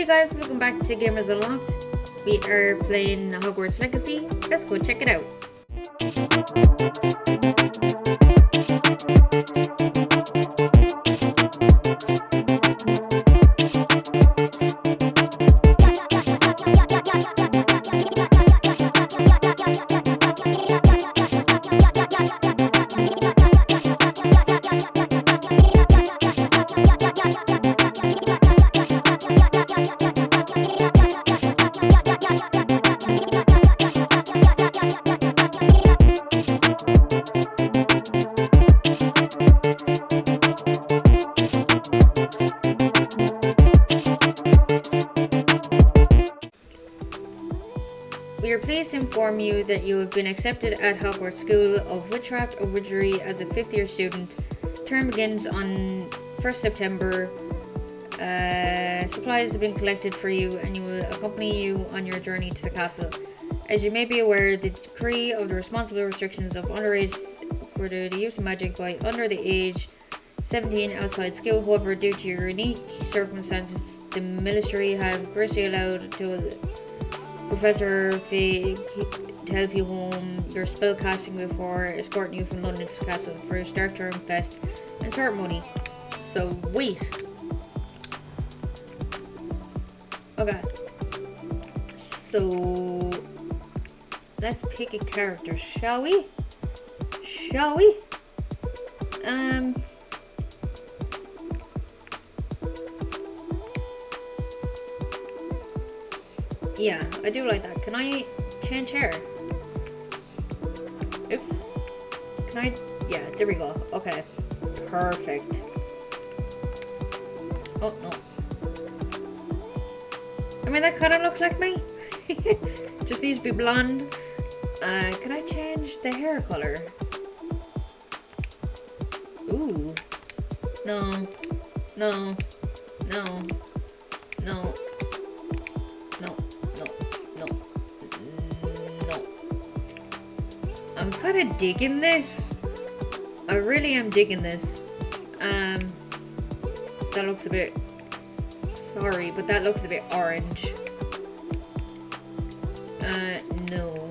Hey guys, welcome back to Gamers Unlocked. We are playing Hogwarts Legacy. Let's go check it out. We are pleased to inform you that you have been accepted at Hogwarts School of Witchcraft or Wizardry as a 5th year student. Term begins on 1st September. Supplies have been collected for you and will accompany you on your journey to the castle. As you may be aware, the decree of the responsible restrictions of underage for the use of magic by under the age 17 outside school. However, due to your unique circumstances, the ministry have graciously allowed to Professor Fig to help you home your spell casting before escorting you from London to the castle for your start term fest and ceremony. So wait. Okay. So let's pick a character, shall we? Yeah, I do like that. Can I change hair? Oops. Can I? Yeah, there we go. Okay. Perfect. Oh, no. I mean, that kind of looks like me. Just needs to be blonde. Can I change the hair color? Ooh. No. No. No. No. No. I'm kind of digging this. I really am digging this. That looks a bit... Sorry, but that looks a bit orange. No.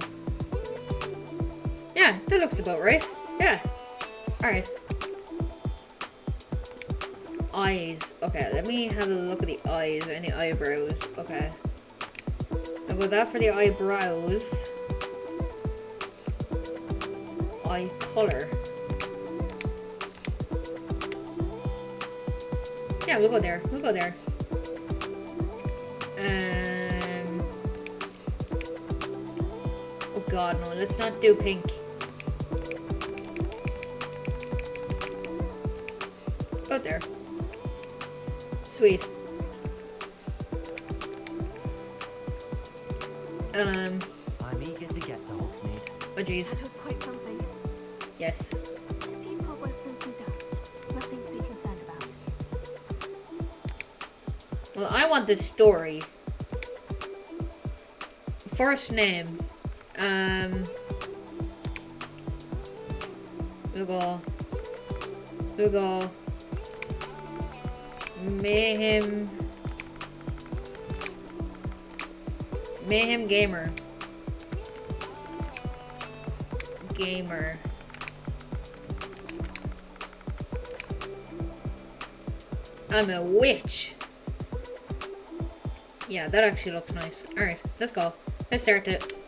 Yeah, that looks about right. Yeah. Alright. Eyes. Okay, let me have a look at the eyes and the eyebrows. Okay. I'll go that for the eyebrows. Eye color. Yeah, we'll go there. Oh god, no, let's not do pink. Go there. Sweet. I'm eager to get to Hogsmeade. Oh jeez. That was quite something. Yes. A few cobwebs and some dust. Nothing to be concerned about. Well, I want the story. First name. We'll go. Mayhem Gamer. I'm a witch. Yeah, that actually looks nice. Alright, let's go. Let's start it.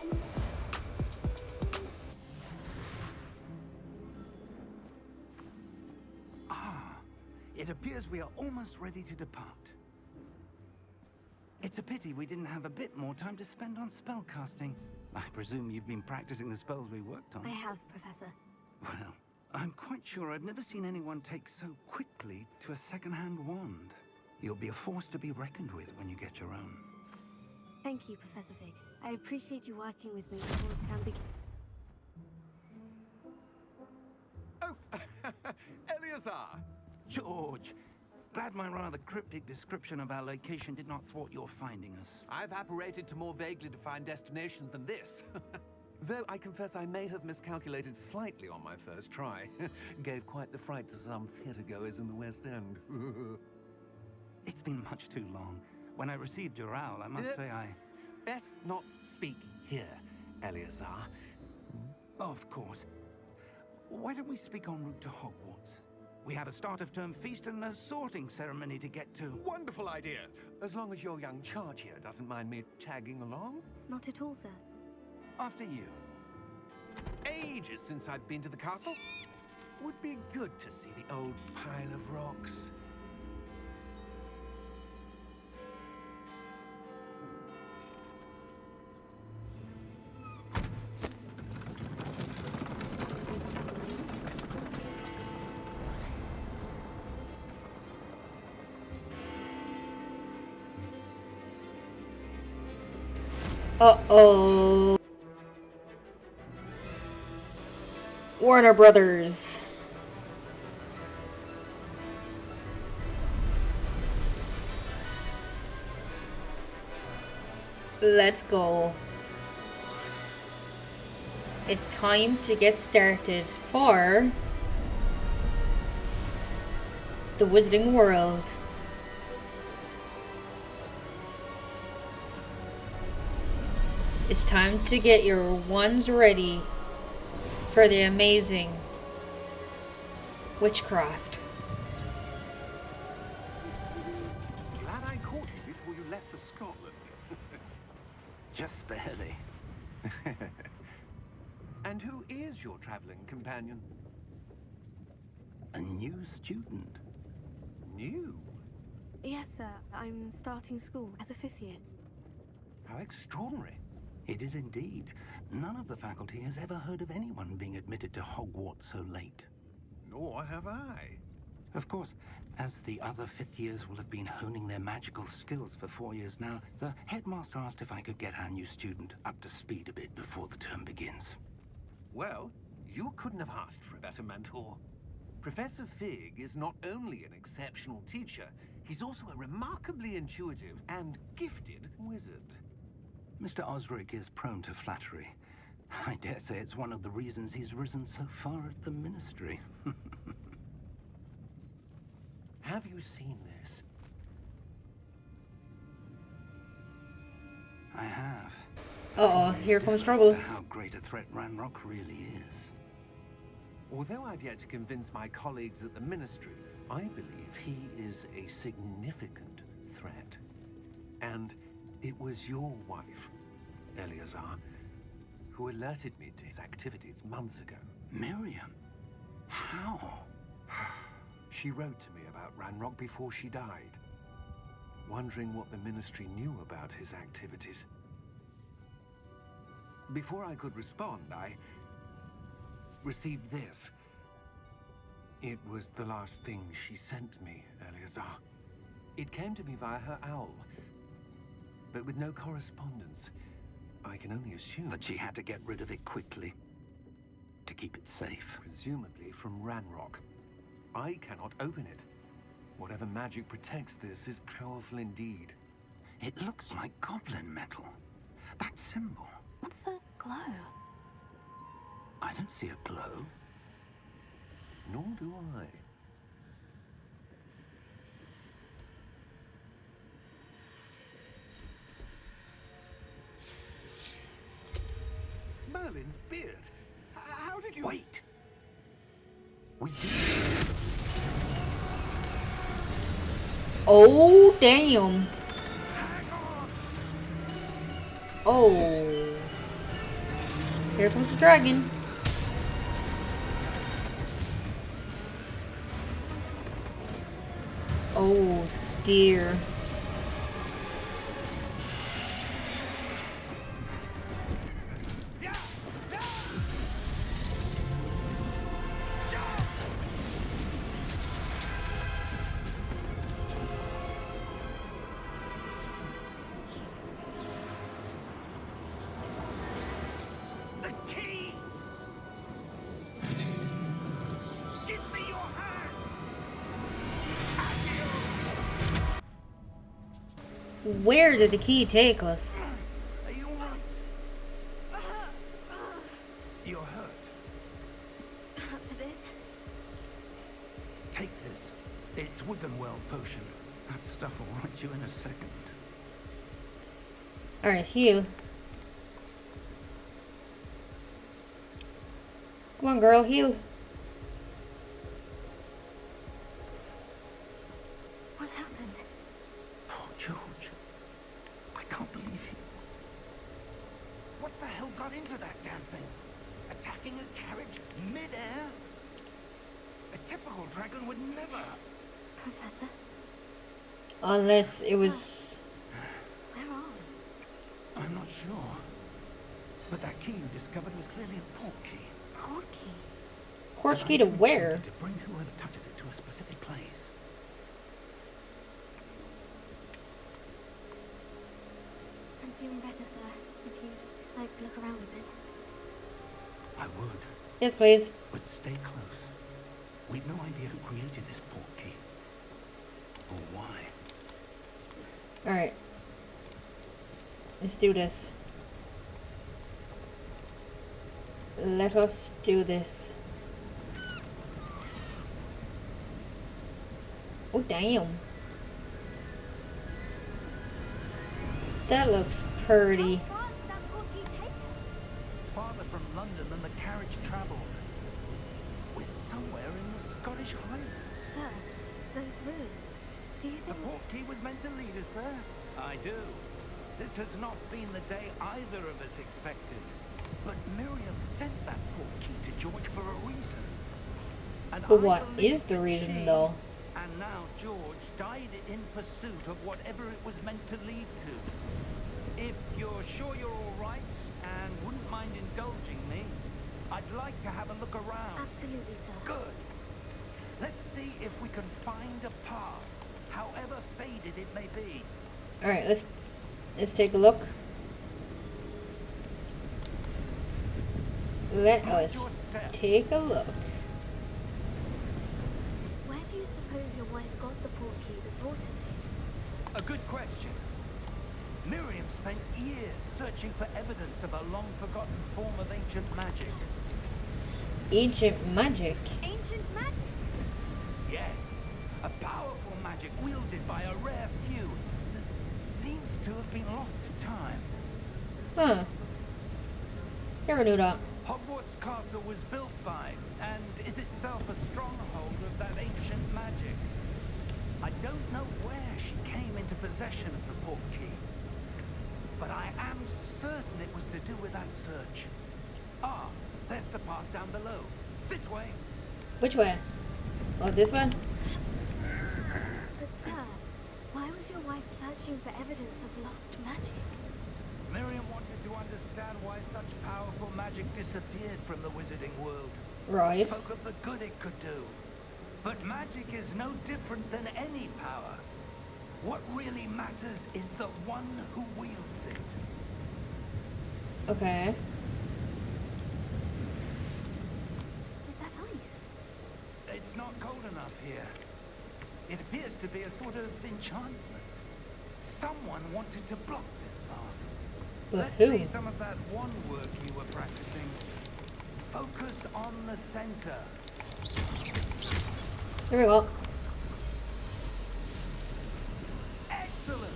It appears we are almost ready to depart. It's a pity we didn't have a bit more time to spend on spellcasting. I presume you've been practicing the spells we worked on. I have, Professor. Well, I'm quite sure I've never seen anyone take so quickly to a second-hand wand. You'll be a force to be reckoned with when you get your own. Thank you, Professor Fig. I appreciate you working with me before the term begins. Oh, Eleazar! George, glad my rather cryptic description of our location did not thwart your finding us. I've apparated to more vaguely defined destinations than this. Though I confess I may have miscalculated slightly on my first try. Gave quite the fright to some theatre goers in the West End. It's been much too long. When I received your owl, I must say I... Best not speak here, Eleazar. Of course. Why don't we speak en route to Hogwarts? We have a start-of-term feast and a sorting ceremony to get to. Wonderful idea. As long as your young charge here doesn't mind me tagging along. Not at all, sir. After you. Ages since I've been to the castle. Would be good to see the old pile of rocks. Uh-oh. Warner Brothers. Let's go. It's time to get started for the Wizarding World. It's time to get your wands ready for the amazing witchcraft. Glad I caught you before you left for Scotland. Just barely. And who is your traveling companion? A new student. New? Yes, sir. I'm starting school as a 5th year. How extraordinary. It is indeed. None of the faculty has ever heard of anyone being admitted to Hogwarts so late. Nor have I. Of course, as the other 5th years will have been honing their magical skills for 4 years now, the headmaster asked if I could get our new student up to speed a bit before the term begins. Well, you couldn't have asked for a better mentor. Professor Fig is not only an exceptional teacher, he's also a remarkably intuitive and gifted wizard. Mr. Osric is prone to flattery. I dare say it's one of the reasons he's risen so far at the Ministry. Have you seen this? I have. Uh-oh, here comes Difference trouble. to how great a threat Ranrock really is. Although I've yet to convince my colleagues at the Ministry, I believe he is a significant threat. And it was your wife, Eleazar, who alerted me to his activities months ago. Miriam? How? She wrote to me about Ranrock before she died, wondering what the Ministry knew about his activities. Before I could respond, I received this. It was the last thing she sent me, Eleazar. It came to me via her owl, but with no correspondence. I can only assume That she had to get rid of it quickly. To keep it safe. presumably from Ranrock. I cannot open it. Whatever magic protects this is powerful indeed. It looks like goblin metal. That symbol. What's the glow? I don't see a glow. Nor do I. Merlin's beard. How did you... Wait! We do. Oh, damn. Oh. Here comes the dragon. Oh, dear. The key! Give me your hand! Where did the key take us? Are you alright? You're hurt. Perhaps a bit. Take this. It's Wiggenweld potion. That stuff will right you in a second. Alright, heal. Come on, girl, heal. What happened? Poor George. I can't believe he... What the hell got into that damn thing? Attacking a carriage mid-air? A typical dragon would never... Professor, Unless it was... where are we? I'm not sure. But that key you discovered was clearly a port key. Port key. Quartz And key I to think where? wanted to bring whoever touches it to a specific place. I'm feeling better, sir. If you'd like to look around a bit. I would, Yes, please. but stay close. We've no idea who created this port key. Or why. Alright. Let's do this. Let us do this. Oh, damn. That looks pretty. How far did that port key take us? Farther from London than the carriage travelled. We're somewhere in the Scottish Highlands. Sir, those ruins. Do you The think... port key was meant to lead us there. I do. This has not been the day either of us expected. But Miriam sent that port key to George for a reason. And But I what believe is the that reason, she though? And now George died in pursuit of whatever it was meant to lead to. If you're sure you're all right and wouldn't mind indulging me, I'd like to have a look around. Absolutely, sir. Good. Let's see if we can find a path, however faded it may be. Alright, let's take a look. Let Mind us your step. take a look. Where do you suppose your wife got the port key that brought us here? A good question. Miriam spent years searching for evidence of a long-forgotten form of ancient magic. Ancient magic. Ancient magic? Yes, a powerful magic wielded by a rare few that seems to have been lost to time. Huh. Never knew that. Hogwarts Castle was built by, and is itself a stronghold of that ancient magic. I don't know where she came into possession of the port key, but I am certain it was to do with that search. Ah, there's the path down below. This way. Which way? Oh, this way? But sir, why was your wife searching for evidence of lost magic? Miriam wanted to understand why such powerful magic disappeared from the wizarding world. Right. Spoke of the good it could do. But magic is no different than any power. What really matters is the one who wields it. Okay. Is that ice? It's not cold enough here. It appears to be a sort of enchantment. Someone wanted to block this path. But Let's who? see some of that one work you were practicing. Focus on the center. Here we go. Excellent.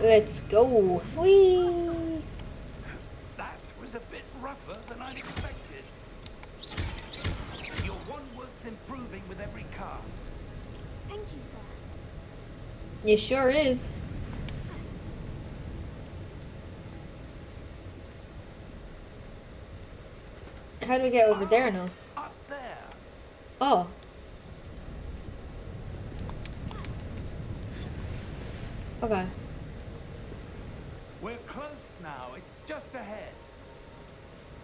Let's go. Whee! That was a bit rougher than I'd expected. Your one work's improving with every cast. Thank you, sir. It sure is. How do we get over there now? Up there. Oh. Okay. We're close now. It's just ahead.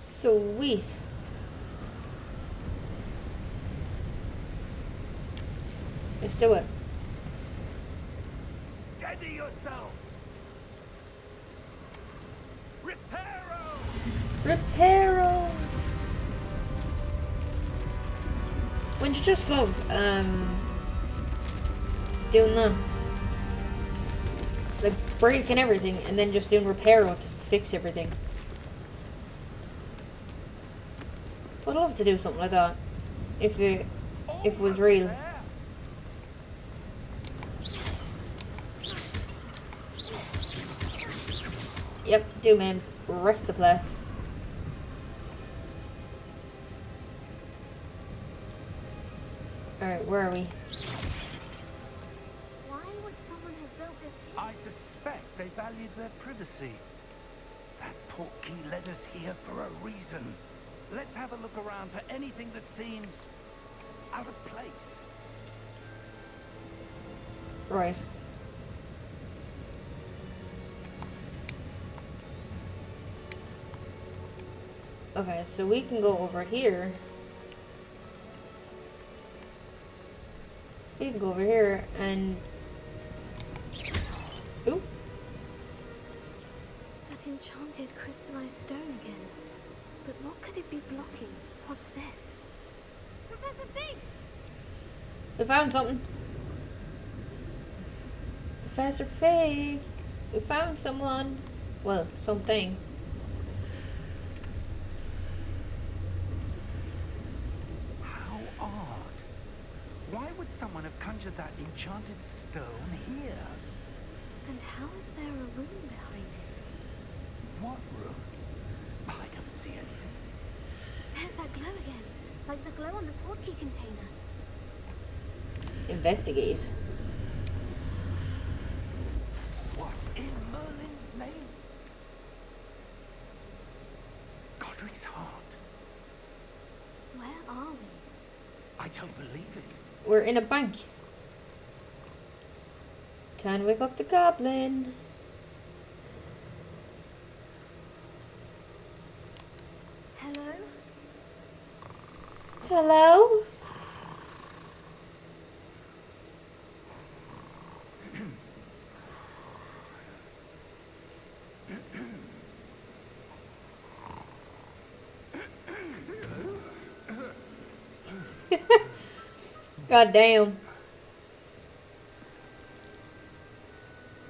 Sweet. Let's do it. Steady yourself. Reparo. Reparo. Wouldn't you just love doing that? Like breaking everything and then just doing reparo to fix everything. I'd love to do something like that if it was real. There. Yep, Doom Aims wrecked the place. Alright, where are we? Why would someone have built this here? I suspect they valued their privacy. That portkey led us here for a reason. Let's have a look around for anything that seems out of place. Right. Okay, so we can go over here. We can go over here and... Ooh. That enchanted crystallized stone again. But what could it be blocking? What's this? Professor Fig! We found something. Professor Fig. We found someone. Well, something. How odd. Why would someone have conjured that enchanted stone here? And how is there a room behind it? What room? I don't see anything. There's that glow again. Like the glow on the portkey container. Investigate. What in Merlin's name? Godric's heart. Where are we? I don't believe it. We're in a bank. Time to wake up the goblin. Hello? Hello? God damn.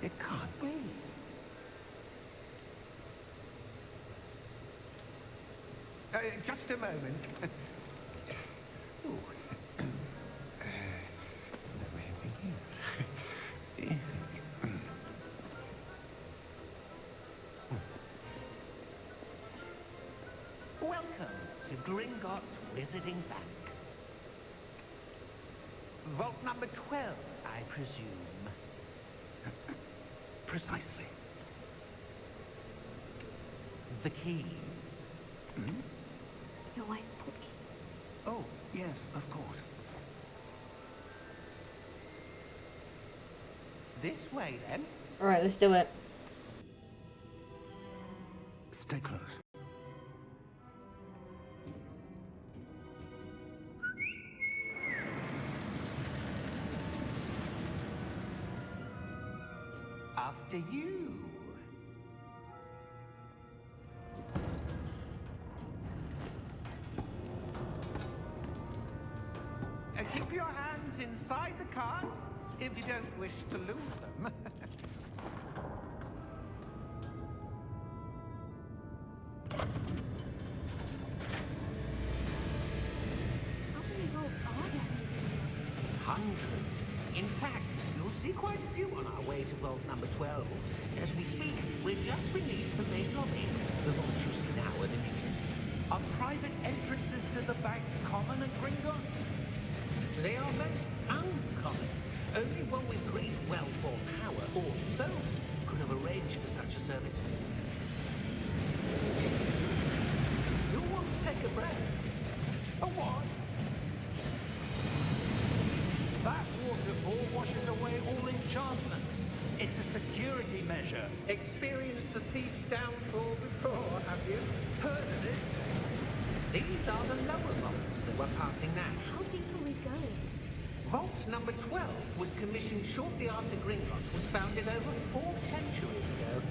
It can't be. Just a moment. Ooh. Welcome to Gringotts Wizarding Bank. Vault number 12, I presume. Precisely. The key. Your wife's portkey. Oh, yes, of course. This way, then. Alright, let's do it. Stay close. After you. Keep your hands inside the cart if you don't wish to lose them. How many vaults are there in Gringotts? Hundreds. In fact, you'll see quite a few on our way to vault number 12. As we speak, we're just beneath the main lobby. The vaults you see now are the newest. Are private entrances to the bank common at Gringotts? They are most uncommon. Only one with great wealth or power, or both, could have arranged for such a service. You'll want to take a breath. A what? That waterfall washes away all enchantments. It's a security measure. Experienced the thief's downfall before, have you? Heard of it? These are the lower vaults that we're passing now. How deep are we going? Vault number 12 was commissioned shortly after Gringotts was founded over 4 centuries ago.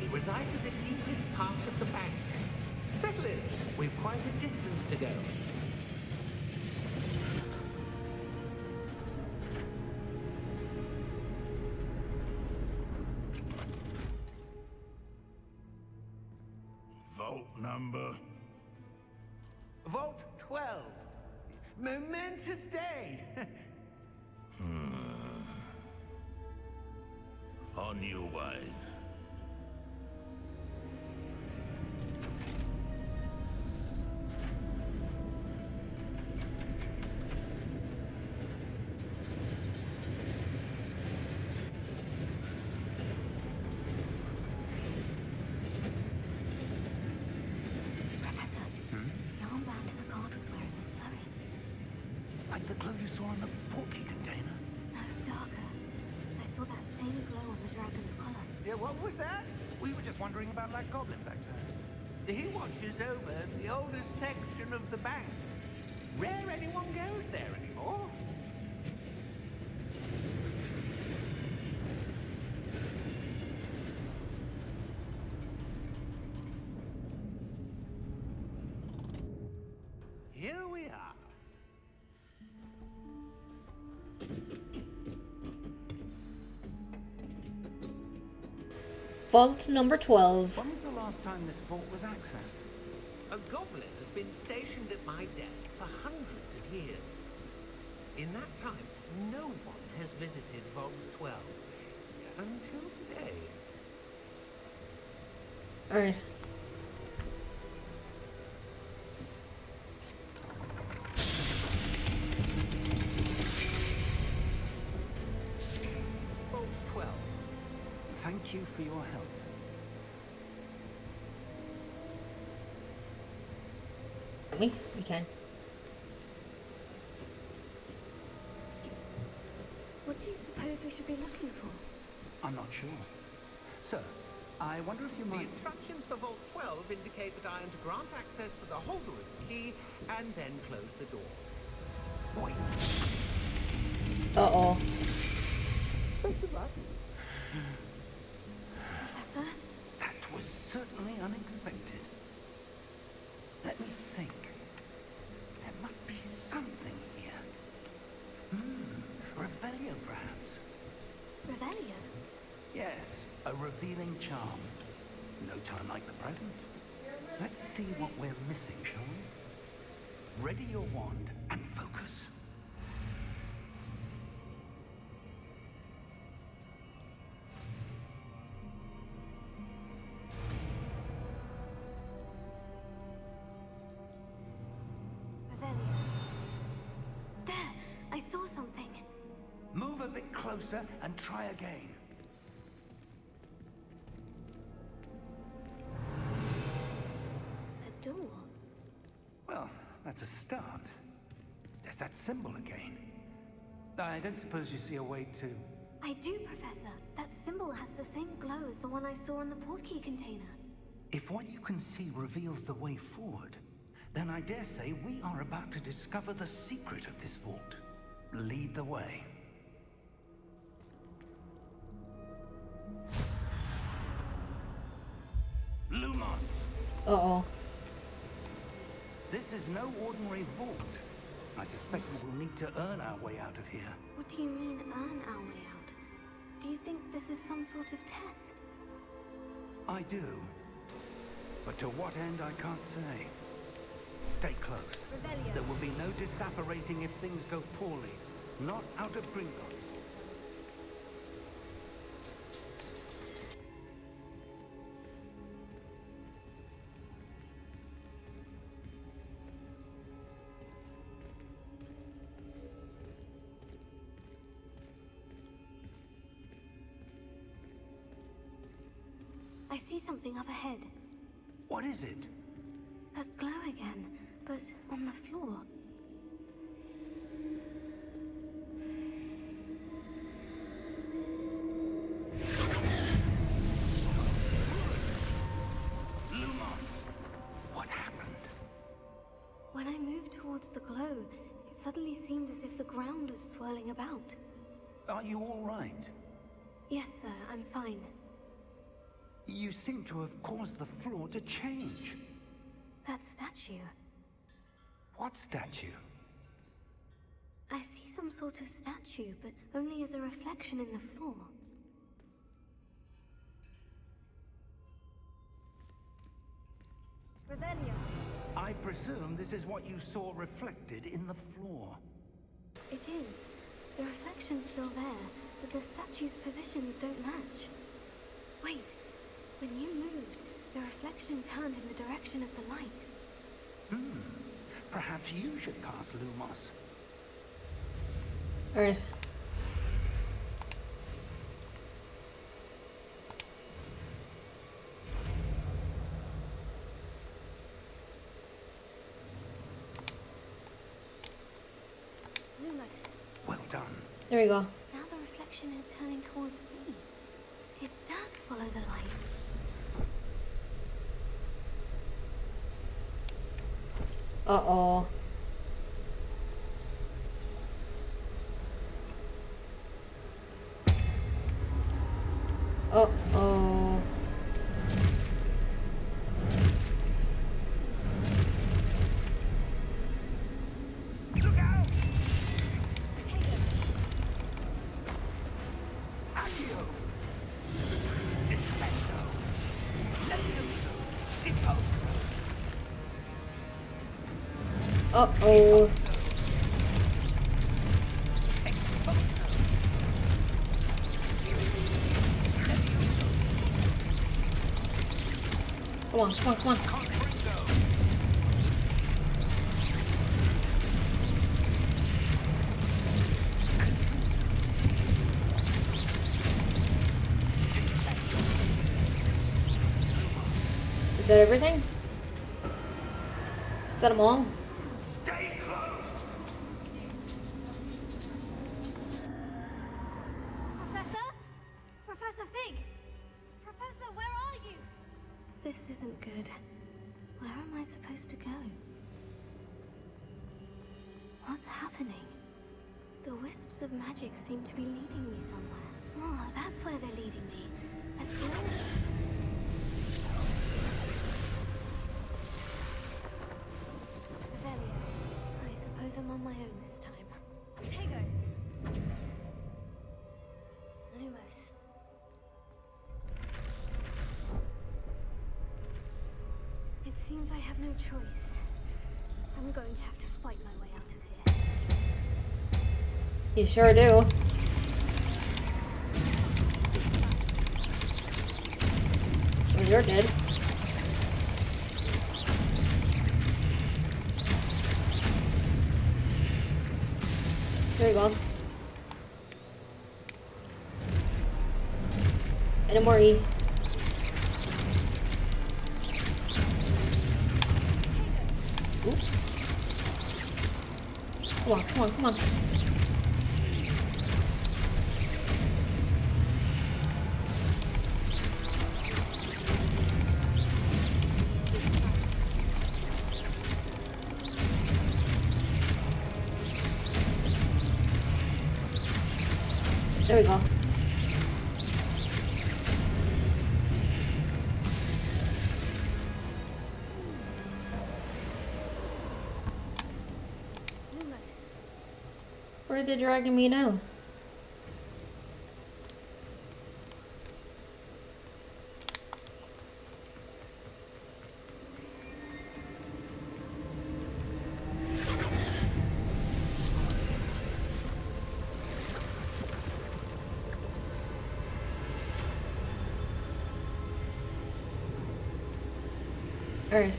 It resides at the deepest part of the bank. Settle in. We've quite a distance to go. Vault number. Vault 12. Momentous day. On your way. the porky container? No, darker. I saw that same glow on the dragon's collar. Yeah, what was that? We were just wondering about that goblin back there. He watches over the oldest section of the bank. Rare anyone goes there anymore. Here we are. Vault number 12. When was the last time this vault was accessed? A goblin has been stationed at my desk for hundreds of years. In that time, no one has visited Vault 12 until today. Alright. Vault 12. Thank you for your help. We can. What do you suppose we should be looking for? I'm not sure. Sir, I wonder if you The might... instructions for Vault 12 indicate that I am to grant access to the Hogwarts key and then close the door. Wait. Uh-oh. Professor? That was certainly unexpected. Let me think. There must be something here. Revelio, perhaps. Revelio? Yes, a revealing charm. No time like the present. Let's see what we're missing, shall we? Ready your wand and focus. Revelio. There! I saw something. Move a bit closer and try again. A door. Well, that's a start. There's that symbol again. I don't suppose you see a way to... I do, Professor. That symbol has the same glow as the one I saw on the portkey container. If what you can see reveals the way forward, then I dare say we are about to discover the secret of this vault. Lead the way. Lumos! Uh-oh. This is no ordinary vault. I suspect we will need to earn our way out of here. What do you mean, earn our way out? Do you think this is some sort of test? I do. But to what end, I can't say. Stay close. Revelio. There will be no disapparating if things go poorly. Not out of Gringotts. I see something up ahead. What is it? That glow again, but on the floor. Lumos! What happened? When I moved towards the glow, it suddenly seemed as if the ground was swirling about. Are you all right? Yes, sir, I'm fine. You seem to have caused the floor to change. That statue. What statue? I see some sort of statue, but only as a reflection in the floor. Revelio. I presume this is what you saw reflected in the floor. It is. The reflection's still there, but the statue's positions don't match. Wait. When you moved, the reflection turned in the direction of the light. Perhaps you should cast Lumos. Alright. Lumos. There we go. Now the reflection is turning towards me. It does follow the light. Uh-oh. Uh-oh. Look out! Potato. Accio! Descendo! Levioso! Deposo! Uh-oh. Exposo! Levioso! Come on, come on, come on. Confringo! Is that everything? Is that them all? Stay close! Professor? Professor Fig? Professor, where are you? This isn't good. Where am I supposed to go? What's happening? The wisps of magic seem to be leading me somewhere. Oh, that's where they're leading me. That glowing... Revelio. I suppose I'm on my own this time. Protego. Lumos. It seems I have no choice. I'm going to have to fight my way out of here. You sure do. Well, you're dead. There you go. And a more E. Oops. Come on, come on, come on. There we go. Lumos. Where are they dragging me now? Alright.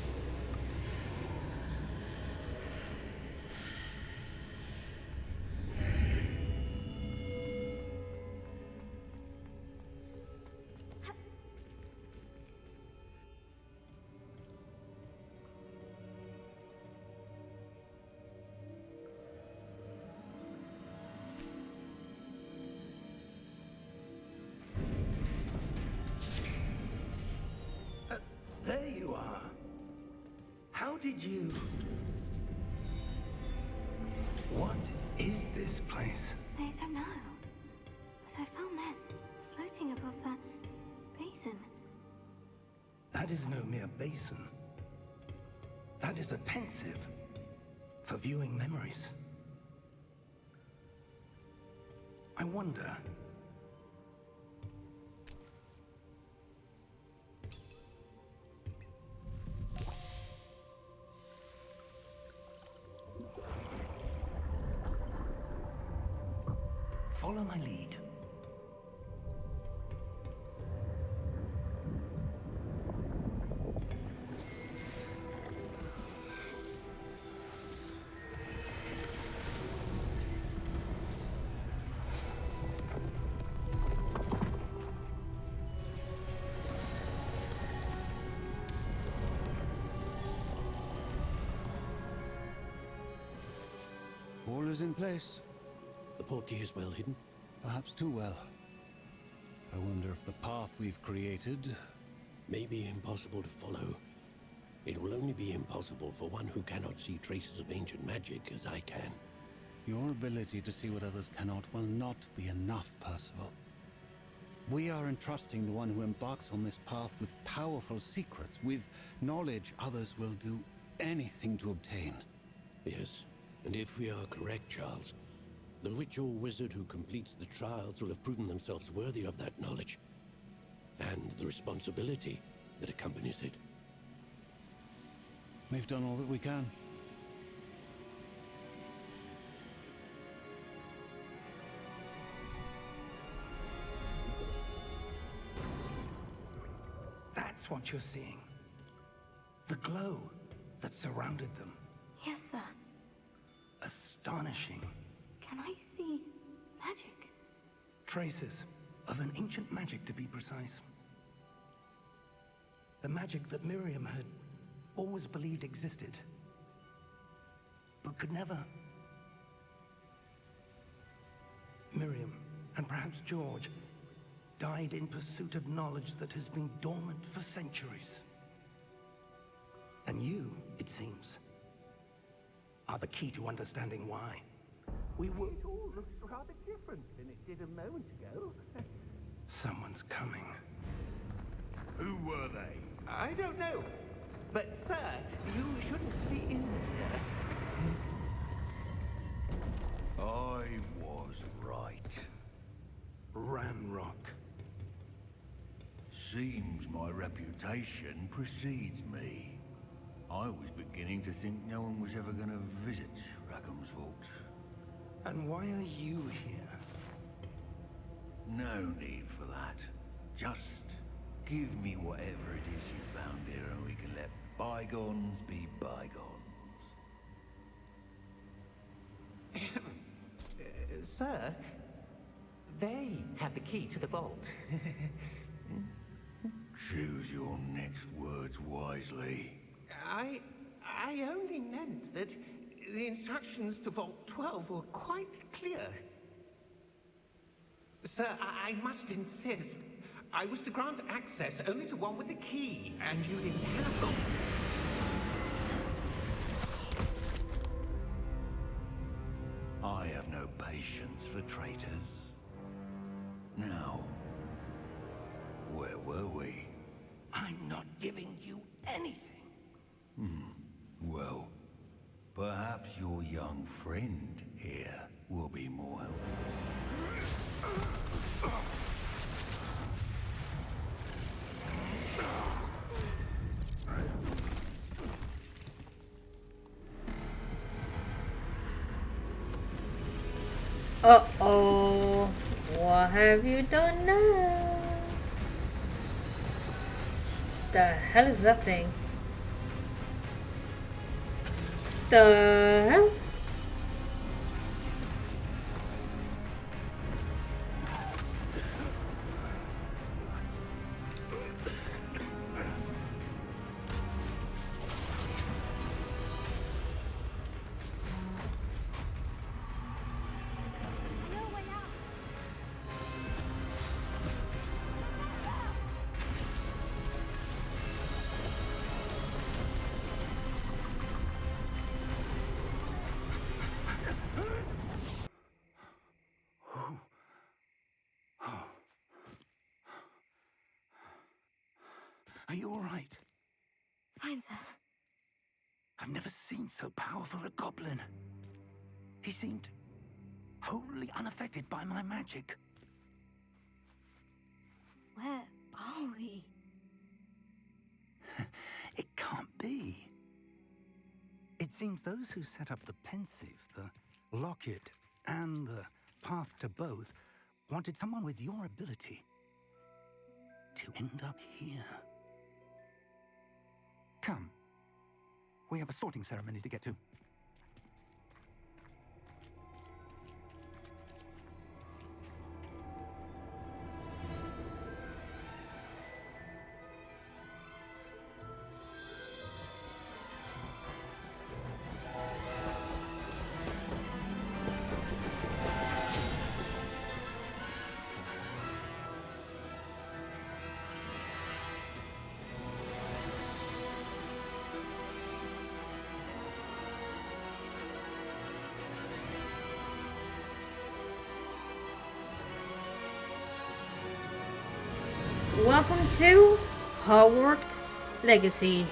There you are. How did you... What is this place? I don't know. But I found this floating above that basin. That is no mere basin. That is a pensive for viewing memories. I wonder... Follow my lead. All is in place. The portkey is well hidden? Perhaps too well. I wonder if the path we've created... May be impossible to follow. It will only be impossible for one who cannot see traces of ancient magic as I can. Your ability to see what others cannot will not be enough, Percival. We are entrusting the one who embarks on this path with powerful secrets, with knowledge others will do anything to obtain. Yes, and if we are correct, Charles, the witch or wizard who completes the trials will have proven themselves worthy of that knowledge, and the responsibility that accompanies it. We've done all that we can. That's what you're seeing. The glow that surrounded them. Yes, sir. Astonishing. Can I see magic? Traces of an ancient magic, to be precise. The magic that Miriam had always believed existed, but could never. Miriam, and perhaps George, died in pursuit of knowledge that has been dormant for centuries. And you, it seems, are the key to understanding why. We were... It all looks rather different than it did a moment ago. Someone's coming. Who were they? I don't know. But, sir, you shouldn't be in here. I was right. Ranrock. Seems my reputation precedes me. I was beginning to think no one was ever going to visit Rackham's vault. And why are you here? No need for that. Just give me whatever it is you found here and we can let bygones be bygones. Sir, they have the key to the vault. Choose your next words wisely. I only meant that the instructions to Vault 12 were quite clear. Sir, I must insist. I was to grant access only to one with the key, and you didn't have them. I have no patience for traitors. Now, where were we? I'm not giving you anything. Well, perhaps your young friend here will be more helpful. Uh-oh. What have you done now? The hell is that thing? The hell? No way out. Are you all right? Fine, sir. I've never seen so powerful a goblin. He seemed wholly unaffected by my magic. Where are we? It can't be. It seems those who set up the pensive, the locket, and the path to both wanted someone with your ability to end up here. Come. We have a sorting ceremony to get to. Welcome to Hogwarts Legacy.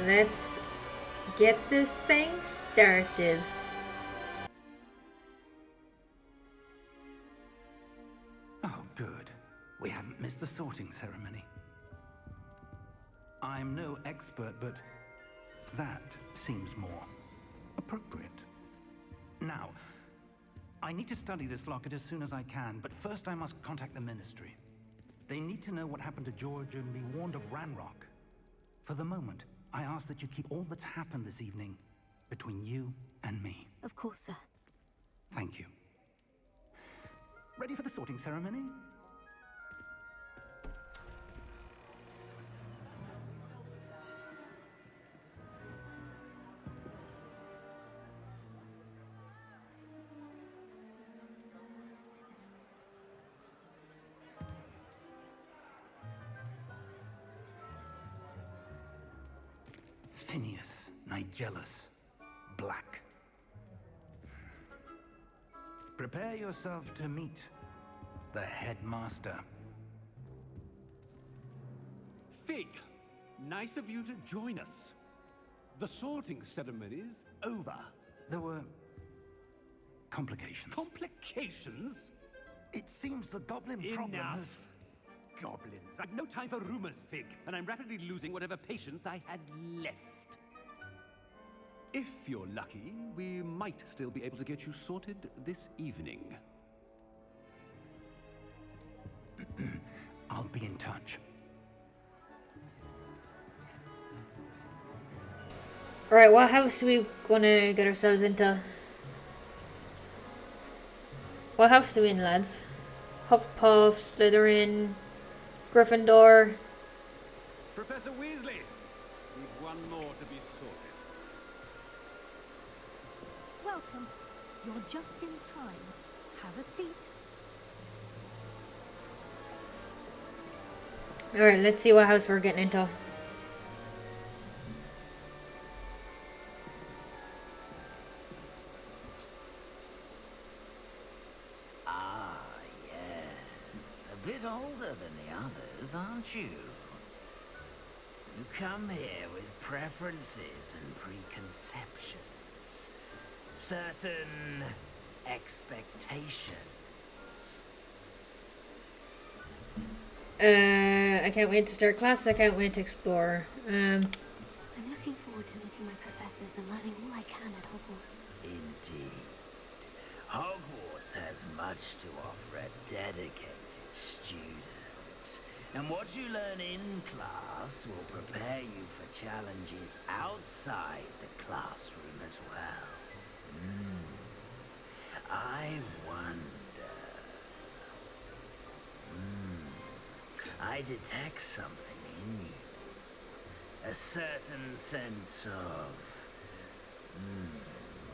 Let's get this thing started. Oh, good. We haven't missed the sorting ceremony. I'm no expert, but that seems more appropriate. Now, I need to study this locket as soon as I can, but first I must contact the Ministry. They need to know what happened to George and be warned of Ranrock. For the moment, I ask that you keep all that's happened this evening between you and me. Of course, sir. Thank you. Ready for the sorting ceremony? Phineas, Nigellus, Black. Prepare yourself to meet the headmaster. Fig, nice of you to join us. The sorting ceremony's over. There were complications. Complications? It seems the goblin problem has... Enough. Goblins. I've no time for rumors, Fig, and I'm rapidly losing whatever patience I had left. If you're lucky, we might still be able to get you sorted this evening. I'll be in touch. Alright, what house are we gonna get ourselves into? What house are we in, lads? Hufflepuff, Slytherin, Gryffindor. Professor Weasley, we've one more to be sorted. Welcome. You're just in time. Have a seat. Alright, let's see what house we're getting into. Ah, yes. A bit older than the others, aren't you? You come here with preferences and preconceptions. Certain expectations. I can't wait to start class. I can't wait to explore. I'm looking forward to meeting my professors and learning all I can at Hogwarts. Indeed. Hogwarts has much to offer a dedicated student. And what you learn in class will prepare you for challenges outside the classroom as well. I wonder... I detect something in you. A certain sense of...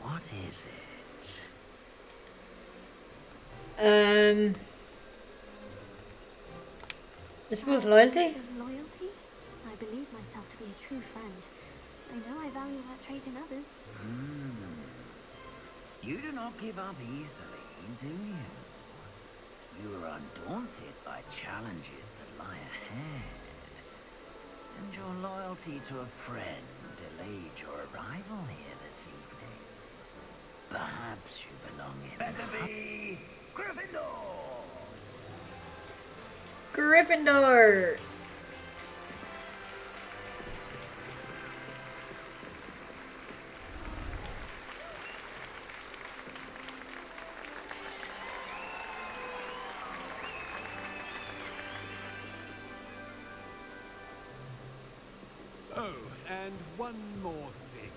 what is it? I suppose loyalty? Sense of loyalty? I believe myself to be a true friend. I know I value that trait in others. You do not give up easily, do you? You are undaunted by challenges that lie ahead. And your loyalty to a friend delayed your arrival here this evening. Perhaps you belong in... Better be Gryffindor! Gryffindor! Oh, and one more thing.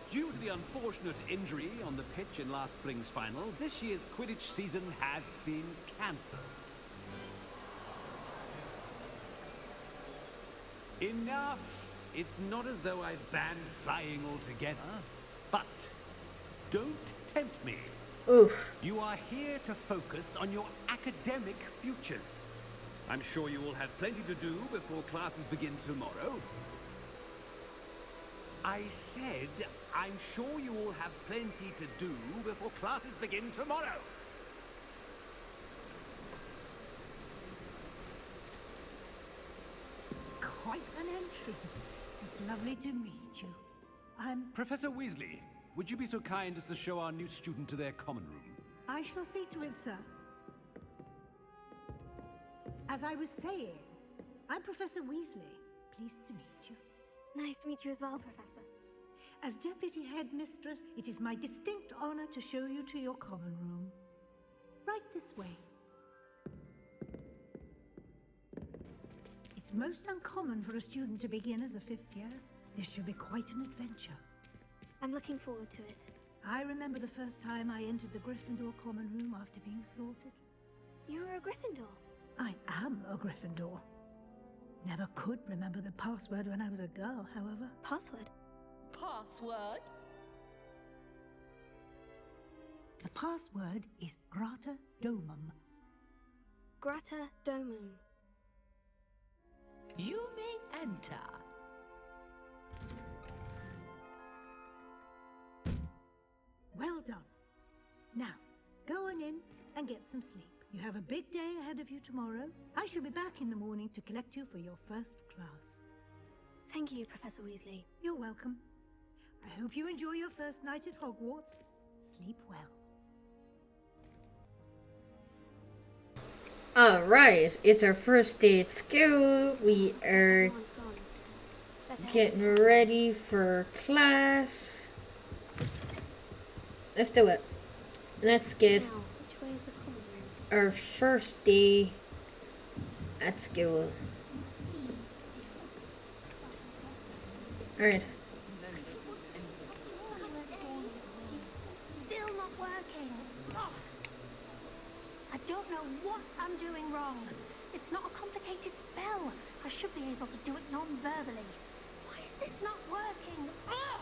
Due to the unfortunate injury on the pitch in last spring's final, this year's Quidditch season has been cancelled. Enough! It's not as though I've banned flying altogether, but don't tempt me. Oof. You are here to focus on your academic futures. I'm sure you will have plenty to do before classes begin tomorrow. I said, I'm sure you all have plenty to do before classes begin tomorrow. Gertrude. It's lovely to meet you. I'm... Professor Weasley, would you be so kind as to show our new student to their common room? I shall see to it, sir. As I was saying, I'm Professor Weasley. Pleased to meet you. Nice to meet you as well, Professor. As Deputy Headmistress, it is my distinct honor to show you to your common room. Right this way. It's most uncommon for a student to begin as a 5th year. This should be quite an adventure. I'm looking forward to it. I remember the first time I entered the Gryffindor common room after being sorted. You were a Gryffindor? I am a Gryffindor. Never could remember the password when I was a girl, however. Password? Password? The password is Grata Domum. Grata Domum. You may enter. Well done. Now, go on in and get some sleep. You have a big day ahead of you tomorrow. I shall be back in the morning to collect you for your first class. Thank you, Professor Weasley. You're welcome. I hope you enjoy your first night at Hogwarts. Sleep well. Alright, it's our first day at school. We are getting ready for class. Let's do it. Let's get Which way is the common room? our first day at school. Alright. Still not working. Ugh. I don't know what I'm doing wrong. It's not a complicated spell. I should be able to do it non-verbally. Why is this not working? Ugh.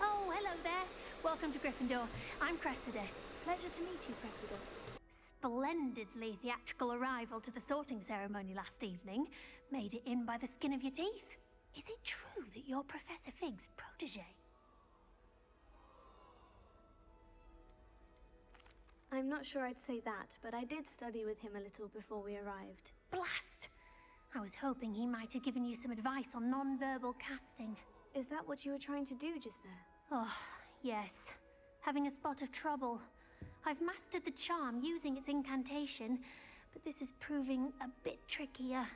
Oh, hello there. Welcome to Gryffindor. I'm Cressida. Pleasure to meet you, Cressida. Splendidly theatrical arrival to the sorting ceremony last evening. Made it in by the skin of your teeth. Is it true that you're Professor Fig's protege? I'm not sure I'd say that, but I did study with him a little before we arrived. Blast! I was hoping he might have given you some advice on non-verbal casting. Is that what you were trying to do just there? Oh, yes. Having a spot of trouble. I've mastered the charm using its incantation, but this is proving a bit trickier.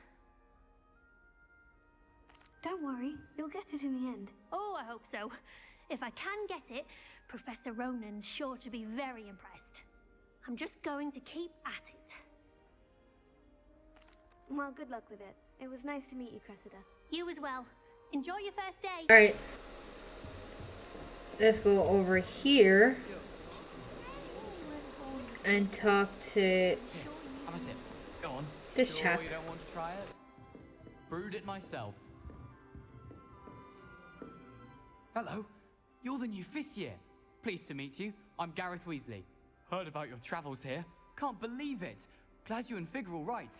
Don't worry, you'll get it in the end. Oh, I hope so. If I can get it, Professor Ronan's sure to be very impressed. I'm just going to keep at it. Well, good luck with it. It was nice to meet you, Cressida. You as well. Enjoy your first day. Alright. Let's go over here and talk to Have a sip. Go on. this Sure chap. you don't want to try it? Brewed it myself. Hello. You're the new 5th year. Pleased to meet you. I'm Gareth Weasley. Heard about your travels here. Can't believe it. Glad you and Fig are all right.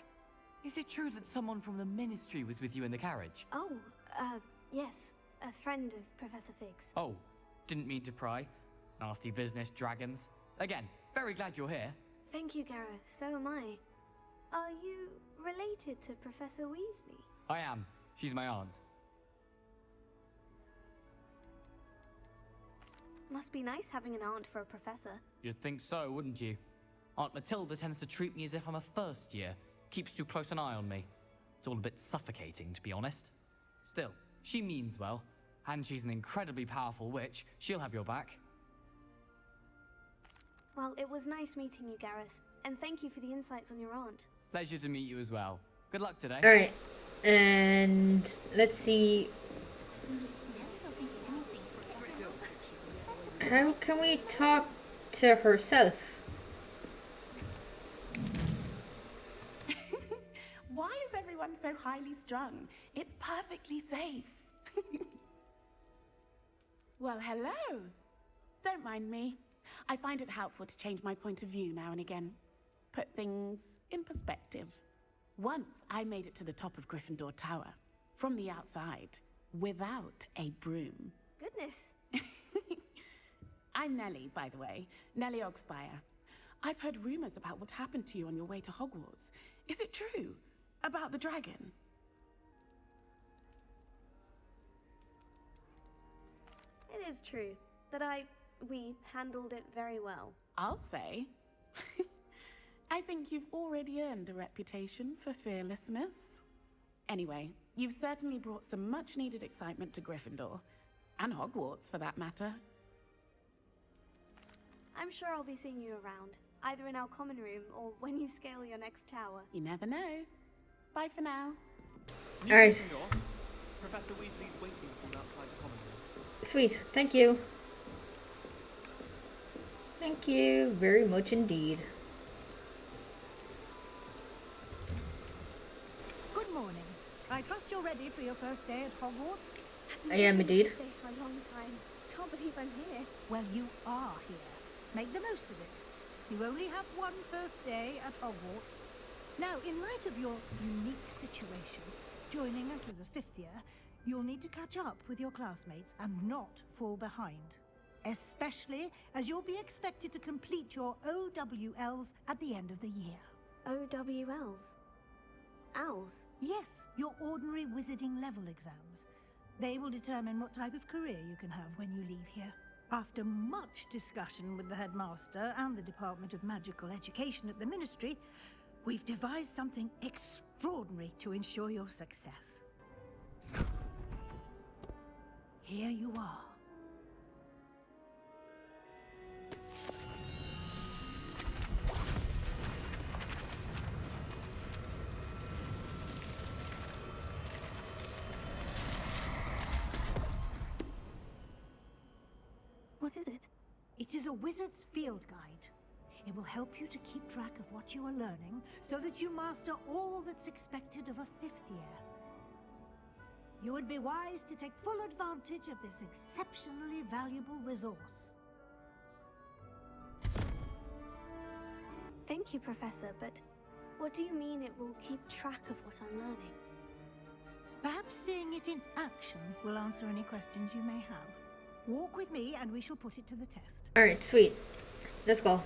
Is it true that someone from the Ministry was with you in the carriage? Oh, yes. A friend of Professor Fig's. Oh, didn't mean to pry. Nasty business, dragons. Again, very glad you're here. Thank you, Gareth. So am I. Are you related to Professor Weasley? I am. She's my aunt. Must be nice having an aunt for a professor. You'd think so, wouldn't you? Aunt Matilda tends to treat me as if I'm a first year. Keeps too close an eye on me. It's all a bit suffocating, to be honest. Still, she means well. And she's an incredibly powerful witch. She'll have your back. Well, it was nice meeting you, Gareth. And thank you for the insights on your aunt. Pleasure to meet you as well. Good luck today. Alright. And let's see. How can we talk to herself? Why is everyone so highly strung? It's perfectly safe. Well, hello. Don't mind me. I find it helpful to change my point of view now and again. Put things in perspective. Once I made it to the top of Gryffindor Tower, from the outside, without a broom. Goodness. I'm Nellie, by the way. Nellie Ogspire. I've heard rumors about what happened to you on your way to Hogwarts. Is it true? About the dragon? it is true that we handled it very well. I'll say. I think you've already earned a reputation for fearlessness. Anyway, you've certainly brought some much-needed excitement to Gryffindor. And Hogwarts, for that matter. I'm sure I'll be seeing you around, either in our common room or when you scale your next tower. You never know. Bye for now. New Alright. Gryffindor. Professor Weasley's waiting for you outside the common room. Sweet. Thank you. Thank you very much indeed. Good morning. I trust you're ready for your first day at Hogwarts? I am indeed. I've been for a long time. Can't believe I'm here. Well, you are here. Make the most of it. You only have one first day at Hogwarts. Now, in light of your unique situation, joining us as a fifth year, you'll need to catch up with your classmates and not fall behind. Especially as you'll be expected to complete your OWLs at the end of the year. OWLs? Owls? Yes, your ordinary wizarding level exams. They will determine what type of career you can have when you leave here. After much discussion with the headmaster and the Department of Magical Education at the Ministry, we've devised something extraordinary to ensure your success. Here you are. What is it? It is a wizard's field guide. It will help you to keep track of what you are learning so that you master all that's expected of a fifth year. You would be wise to take full advantage of this exceptionally valuable resource. Thank you, Professor, but what do you mean it will keep track of what I'm learning? Perhaps seeing it in action will answer any questions you may have. Walk with me and we shall put it to the test. Alright, sweet. Let's go.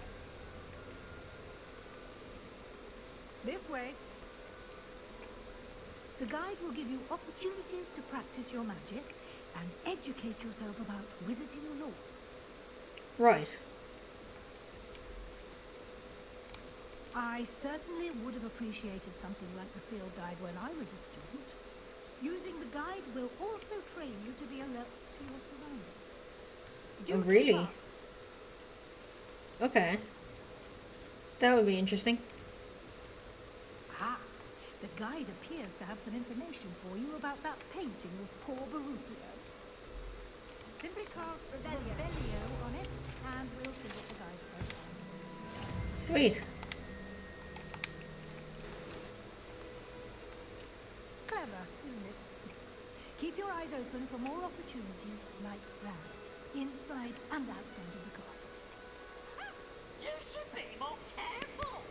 This way. The guide will give you opportunities to practice your magic and educate yourself about wizarding lore. Right. I certainly would have appreciated something like the field guide when I was a student. Using the guide will also train you to be alert to your surroundings. Oh, really? Okay. That would be interesting. Ah, the guide appears to have some information for you about that painting of poor Barufio. Simply cast Revelio on it, and we'll see what the guide says. Sweet. Clever, isn't it? Keep your eyes open for more opportunities like that, inside and outside of the castle. You should be more careful.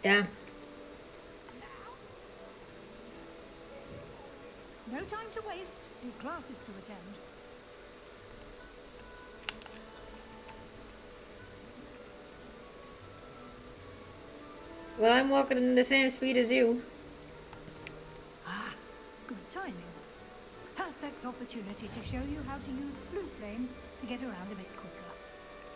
Damn. No time to waste. You've classes to attend. Well, I'm walking in the same speed as you. Ah, good timing. Perfect opportunity to show you how to use blue flames to get around a bit quicker.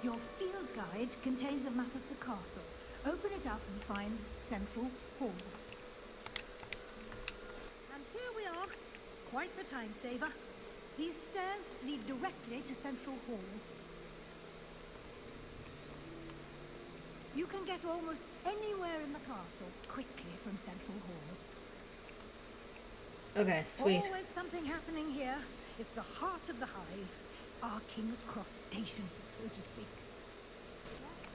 Your field guide contains a map of the castle. Open it up and find Central Hall. And here we are. Quite the time saver. These stairs lead directly to Central Hall. You can get almost anywhere in the castle quickly from Central Hall. Okay, sweet. Always something happening here. It's the heart of the hive. Our King's Cross station, so to speak.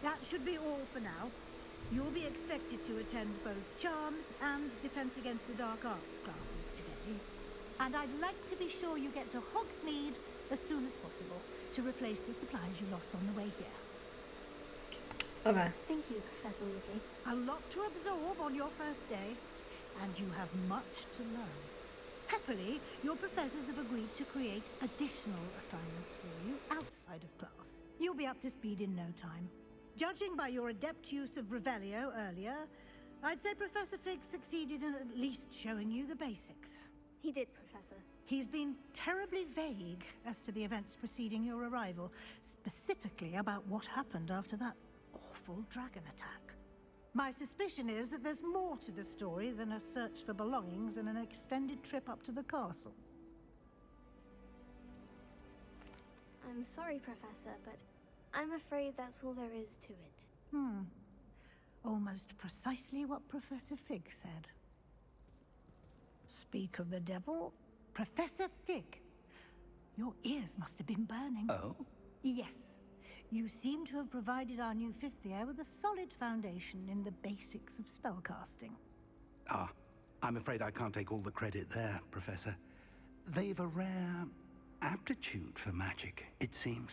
That should be all for now. You'll be expected to attend both Charms and Defense Against the Dark Arts classes today. And I'd like to be sure you get to Hogsmeade as soon as possible to replace the supplies you lost on the way here. Okay. Thank you, Professor Weasley. A lot to absorb on your first day, and you have much to learn. Happily, your professors have agreed to create additional assignments for you outside of class. You'll be up to speed in no time. Judging by your adept use of Revelio earlier, I'd say Professor Fig succeeded in at least showing you the basics. He did, Professor. He's been terribly vague as to the events preceding your arrival, specifically about what happened after that awful dragon attack. My suspicion is that there's more to the story than a search for belongings and an extended trip up to the castle. I'm sorry, Professor, but I'm afraid that's all there is to it. Almost precisely what Professor Fig said. Speak of the devil, Professor Fig. Your ears must have been burning. Oh? Yes. You seem to have provided our new fifth year with a solid foundation in the basics of spellcasting. Ah, I'm afraid I can't take all the credit there, Professor. They've a rare aptitude for magic, it seems.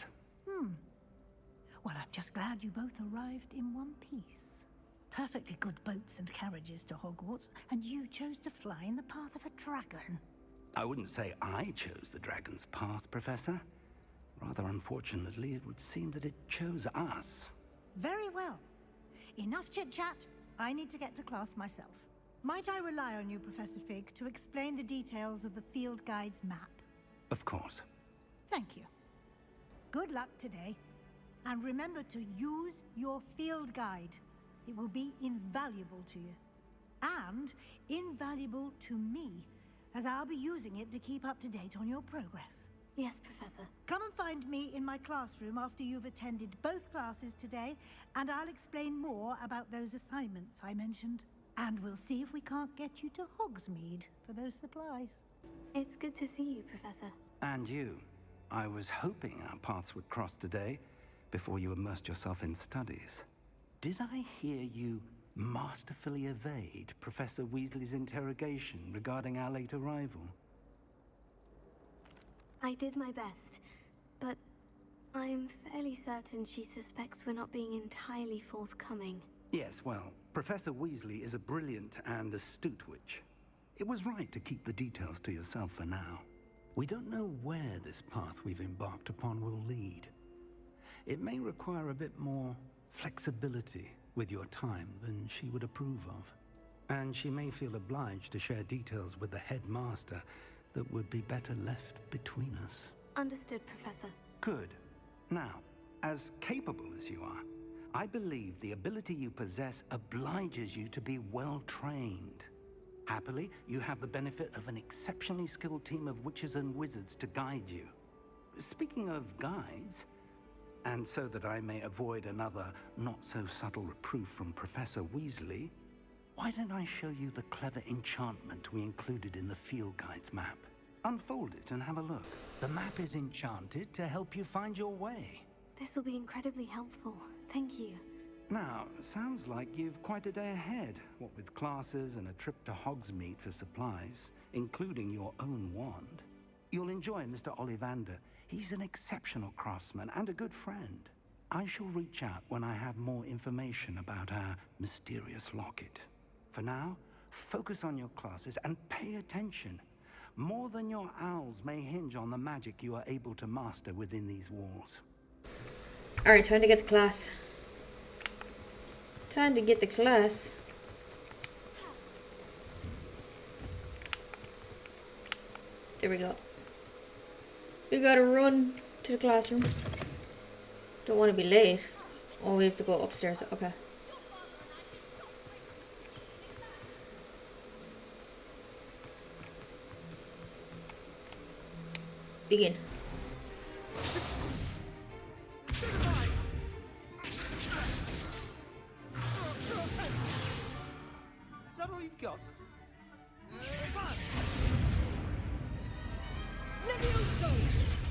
Well, I'm just glad you both arrived in one piece. Perfectly good boats and carriages to Hogwarts, and you chose to fly in the path of a dragon. I wouldn't say I chose the dragon's path, Professor. Rather unfortunately, it would seem that it chose us. Very well. Enough chit-chat. I need to get to class myself. Might I rely on you, Professor Fig, to explain the details of the field guide's map? Of course. Thank you. Good luck today. And remember to use your field guide. It will be invaluable to you. And invaluable to me, as I'll be using it to keep up to date on your progress. Yes, Professor. Come and find me in my classroom after you've attended both classes today, and I'll explain more about those assignments I mentioned. And we'll see if we can't get you to Hogsmeade for those supplies. It's good to see you, Professor. And you. I was hoping our paths would cross today, before you immersed yourself in studies. Did I hear you masterfully evade Professor Weasley's interrogation regarding our late arrival? I did my best, but I'm fairly certain she suspects we're not being entirely forthcoming. Yes, well, Professor Weasley is a brilliant and astute witch. It was right to keep the details to yourself for now. We don't know where this path we've embarked upon will lead. It may require a bit more flexibility with your time than she would approve of. And she may feel obliged to share details with the headmaster that would be better left between us. Understood, Professor. Good. Now, as capable as you are, I believe the ability you possess obliges you to be well trained. Happily, you have the benefit of an exceptionally skilled team of witches and wizards to guide you. Speaking of guides, and so that I may avoid another not-so-subtle reproof from Professor Weasley, why don't I show you the clever enchantment we included in the field guide's map? Unfold it and have a look. The map is enchanted to help you find your way. This will be incredibly helpful. Thank you. Now, sounds like you've quite a day ahead, what with classes and a trip to Hogsmeade for supplies, including your own wand. You'll enjoy Mr. Ollivander. He's an exceptional craftsman and a good friend. I shall reach out when I have more information about our mysterious locket. For now, focus on your classes and pay attention. More than your owls may hinge on the magic you are able to master within these walls. Alright, time to get to class. Time to get to class. There we go. We gotta run to the classroom. Don't want to be late. Oh, we have to go upstairs. Okay. Begin. Is that all you've got?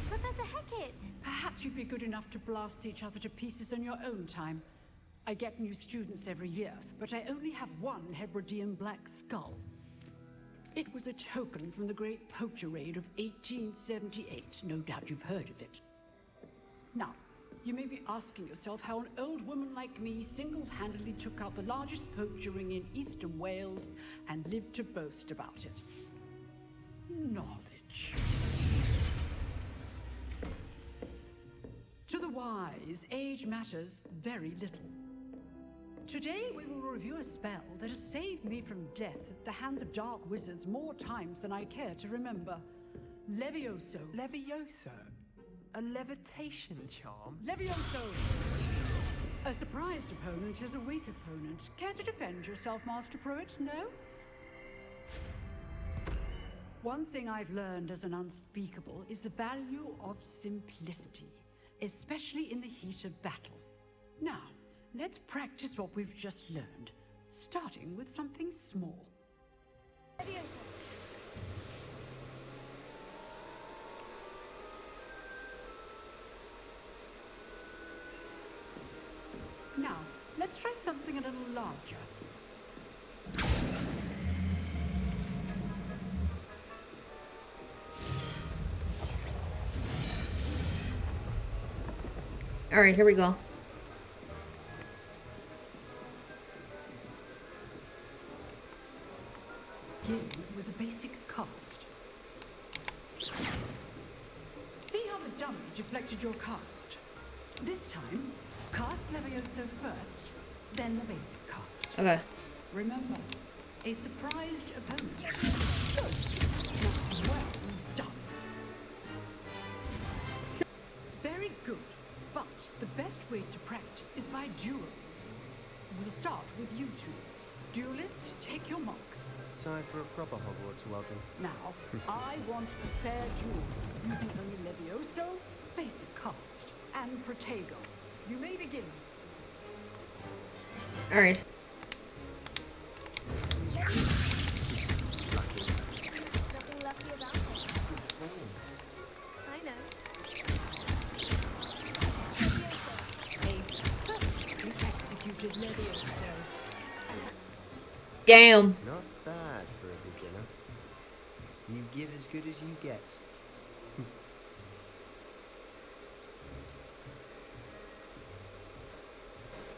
Professor Hecat! Perhaps you'd be good enough to blast each other to pieces on your own time. I get new students every year, but I only have one Hebridean black skull. It was a token from the Great Poacher Raid of 1878. No doubt you've heard of it. Now, you may be asking yourself how an old woman like me single-handedly took out the largest poacher ring in eastern Wales and lived to boast about it. Knowledge. To the wise, age matters very little. Today we will review a spell that has saved me from death at the hands of dark wizards more times than I care to remember. Levioso. Levioso? A levitation charm? Levioso! A surprised opponent is a weak opponent. Care to defend yourself, Master Pruitt? No? One thing I've learned as an unspeakable is the value of simplicity, especially in the heat of battle. Now, let's practice what we've just learned, starting with something small. Levioso. Now, let's try something a little larger. All right, here we go. Begin with a basic cast. See how the dummy deflected your cast. This time, cast Levioso first, then the basic cast. Okay. Remember, a surprised opponent. Good. Now, well done. Very good. But the best way to practice is by duel. We'll start with you two. Duelists, take your marks. Time for a proper Hogwarts welcome. Now, I want a fair duel, using only Levioso, basic cast, and Protego. You may begin. All right. Nothing lucky about it. I know. A perfectly executed Levioso. Damn. Not bad for a beginner. You give as good as you get.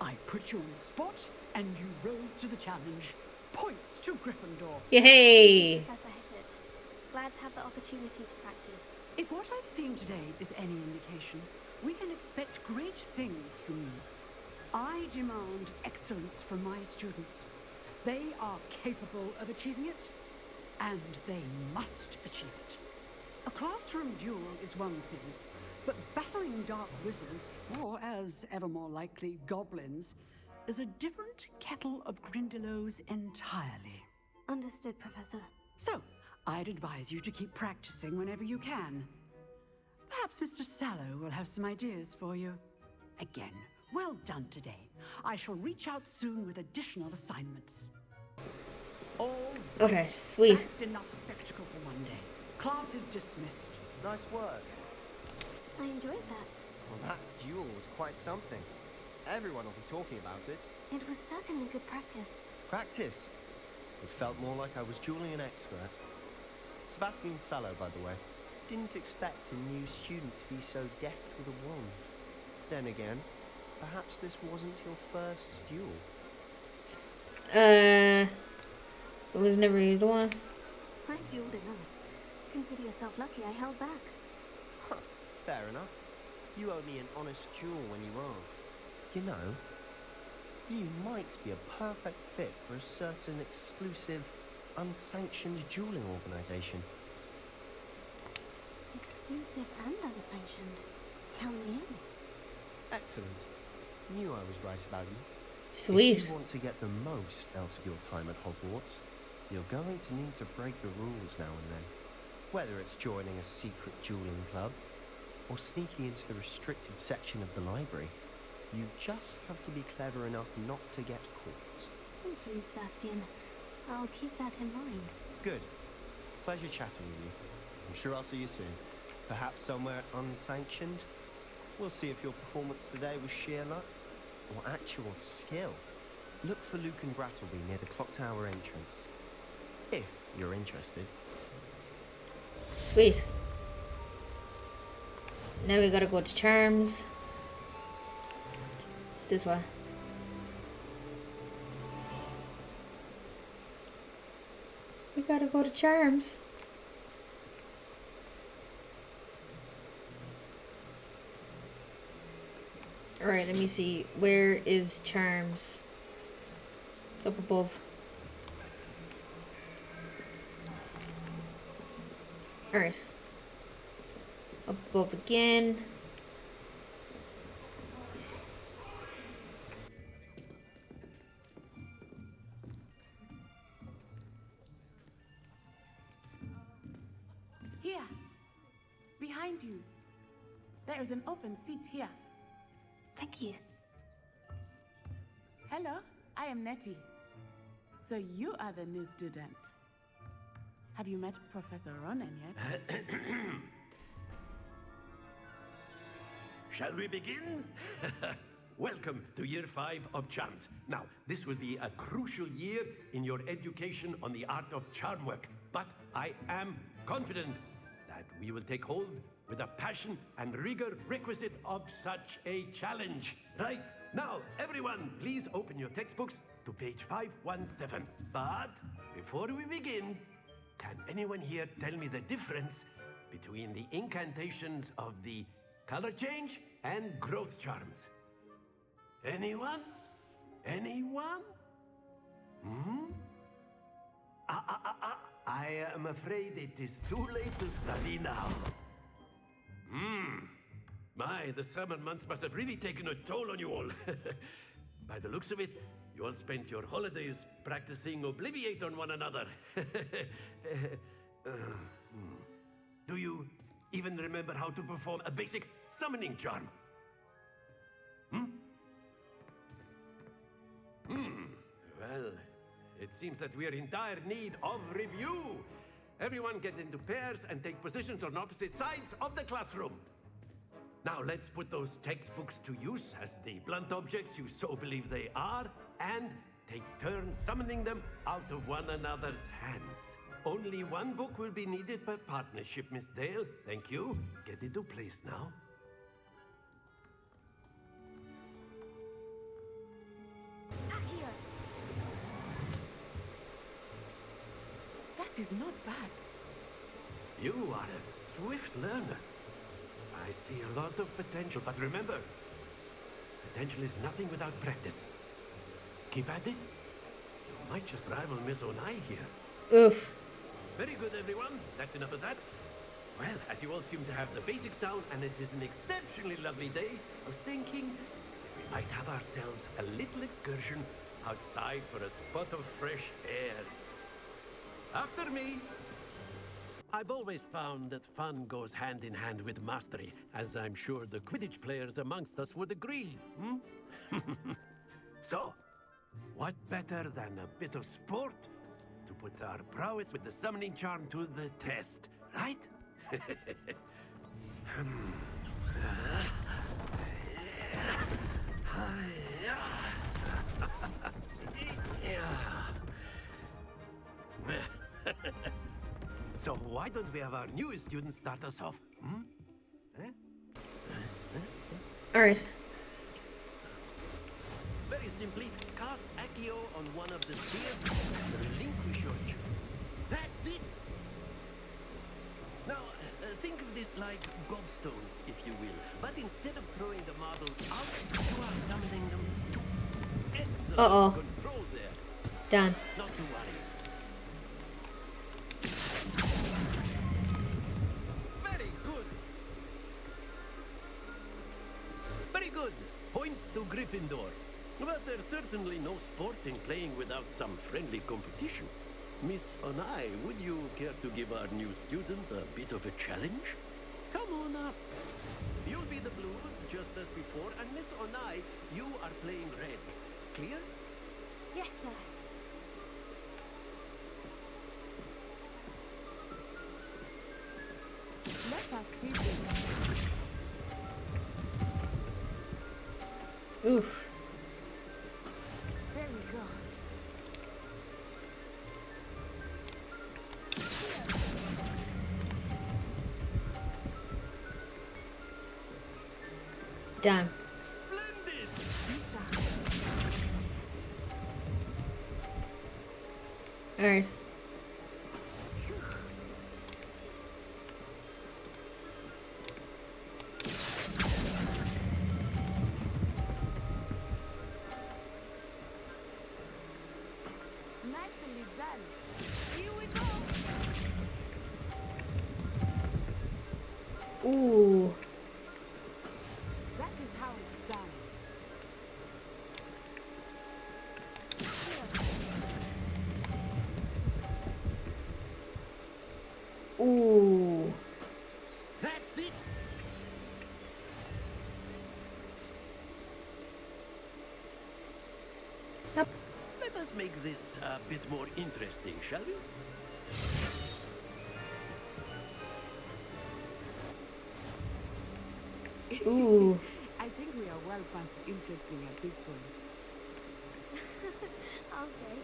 I put you on the spot, and you rose to the challenge. Points to Gryffindor. Yay! Professor Hickett. Glad to have the opportunity to practice. If what I've seen today is any indication, we can expect great things from you. I demand excellence from my students. They are capable of achieving it, and they must achieve it. A classroom duel is one thing, but battling dark wizards, or as ever more likely, goblins, is a different kettle of Grindylows entirely. Understood, Professor. So, I'd advise you to keep practicing whenever you can. Perhaps Mr. Sallow will have some ideas for you. Again, well done today. I shall reach out soon with additional assignments. All right. Okay, sweet. That's enough spectacle for one day. Class is dismissed. Nice work. I enjoyed that. Well, that duel was quite something. Everyone will be talking about it. It was certainly good practice. Practice? It felt more like I was dueling an expert. Sebastian Sallow, by the way. Didn't expect a new student to be so deft with a wand. Then again, perhaps this wasn't your first duel. It was never used one. I've dueled enough. Consider yourself lucky I held back. Huh, fair enough. You owe me an honest duel when you aren't. You know, you might be a perfect fit for a certain exclusive, unsanctioned dueling organization. Exclusive and unsanctioned. Count me in. Excellent. Knew I was right about you. Sweet. If you want to get the most out of your time at Hogwarts, you're going to need to break the rules now and then. Whether it's joining a secret dueling club, or sneaking into the restricted section of the library, you just have to be clever enough not to get caught. Thank you, Sebastian. I'll keep that in mind. Good. Pleasure chatting with you. I'm sure I'll see you soon. Perhaps somewhere unsanctioned? We'll see if your performance today was sheer luck or actual skill. Look for Luke and Brattleby near the clock tower entrance. If you're interested. Sweet. Now we gotta go to Charms. It's this way. We gotta go to Charms. Alright, let me see. Where is Charms? It's up above. Alright. above again. Here, behind you. There is an open seat here. Thank you. Hello, I am Nettie. So you are the new student. Have you met Professor Ronan yet? Shall we begin? Welcome to year 5 of charms. Now, this will be a crucial year in your education on the art of charm work, but I am confident that we will take hold with the passion and rigor requisite of such a challenge. Right, now, everyone, please open your textbooks to page 517. But before we begin, can anyone here tell me the difference between the incantations of the color change and growth charms? Anyone? Anyone? I am afraid it is too late to study now. My, the summer months must have really taken a toll on you all. By the looks of it, you all spent your holidays practicing Obliviate on one another. Do you even remember how to perform a basic summoning charm? Well, it seems that we are in dire need of review. Everyone get into pairs and take positions on opposite sides of the classroom. Now let's put those textbooks to use as the blunt objects you so believe they are, and take turns summoning them out of one another's hands. Only one book will be needed per partnership, Miss Dale. Thank you. Get into place now. Accio! That is not bad. You are a swift learner. I see a lot of potential, but remember, potential is nothing without practice. Keep at it. You might just rival Miss Onai here. Oof. Very good, everyone. That's enough of that. Well, as you all seem to have the basics down, and it is an exceptionally lovely day, I was thinking that we might have ourselves a little excursion outside for a spot of fresh air. After me. I've always found that fun goes hand in hand with mastery, as I'm sure the Quidditch players amongst us would agree. So, what better than a bit of sport to put our prowess with the summoning charm to the test, right? So why don't we have our newest student start us off? All right. Very simply, cast Accio on one of the spheres and relinquish your charm. That's it! Now, think of this like gobstones, if you will. But instead of throwing the marbles out, you are summoning them to excellent control there. Damn. Not to worry. Very good. Very good. Points to Gryffindor. But there's certainly no sport in playing without some friendly competition. Miss Onai, would you care to give our new student a bit of a challenge? Come on up. You'll be the blues, just as before, and Miss Onai, you are playing red. Clear? Yes, sir. Let us see this. Oof. There we go. Damn. Splendid! All right. Nicely done. Here we go. Ooh. That is how it's done. Ooh. That's it! Yep. Let us make this a bit more interesting, shall we? Ooh. I think we are well past interesting at this point. I'll say.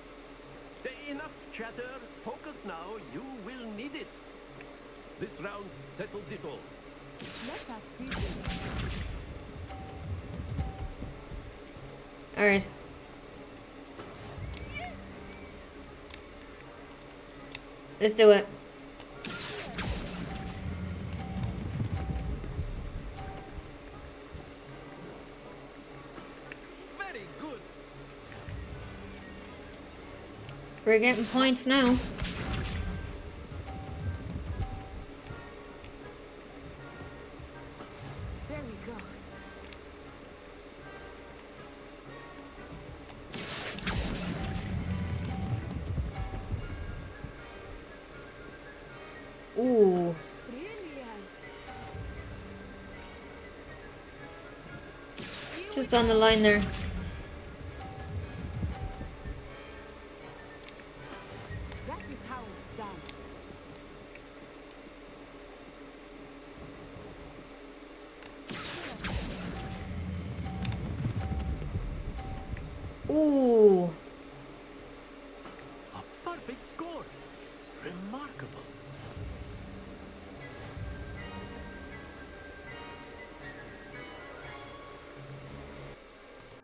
Enough chatter. Focus now. You will need it. This round settles it all. Let us see this. All right. Let's do it. Very good. We're getting points now. There we go. Ooh. Brilliant. Just on the line there. That is how it's done. Ooh. A perfect score. Remarkable.